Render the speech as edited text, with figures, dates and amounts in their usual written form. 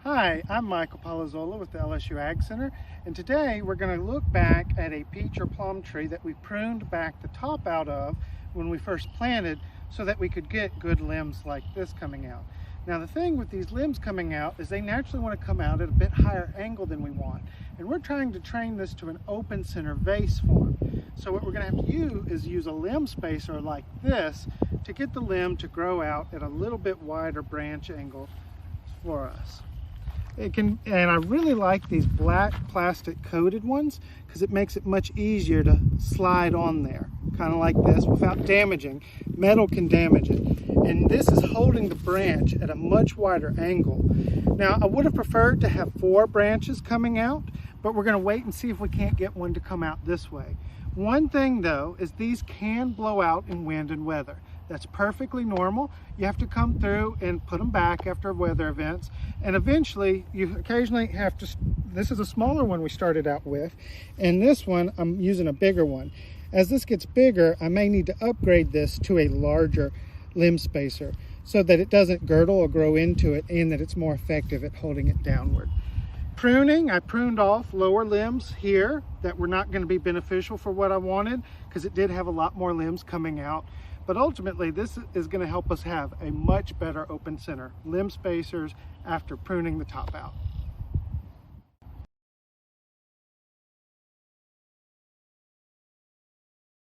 Hi, I'm Michael Polozola with the LSU Ag Center, and today we're going to look back at a peach or plum tree that we pruned back the top out of when we first planted so that we could get good limbs like this coming out. Now the thing with these limbs coming out is they naturally want to come out at a bit higher angle than we want, and we're trying to train this to an open center vase form. So what we're going to have to do is use a limb spacer like this to get the limb to grow out at a little bit wider branch angle for us. And I really like these black plastic coated ones because it makes it much easier to slide on there, kind of like this, without damaging. Metal can damage it. And this is holding the branch at a much wider angle. Now, I would have preferred to have 4 branches coming out, but we're going to wait and see if we can't get one to come out this way. One thing though is these can blow out in wind and weather. That's perfectly normal. You have to come through and put them back after weather events, and eventually you occasionally have to. This is a smaller one we started out with, and this one I'm using a bigger one. As this gets bigger, I may need to upgrade this to a larger limb spacer so that it doesn't girdle or grow into it, and that it's more effective at holding it downward. Pruning, I pruned off lower limbs here that were not going to be beneficial for what I wanted because it did have a lot more limbs coming out. But ultimately, this is going to help us have a much better open center limb spacers after pruning the top out.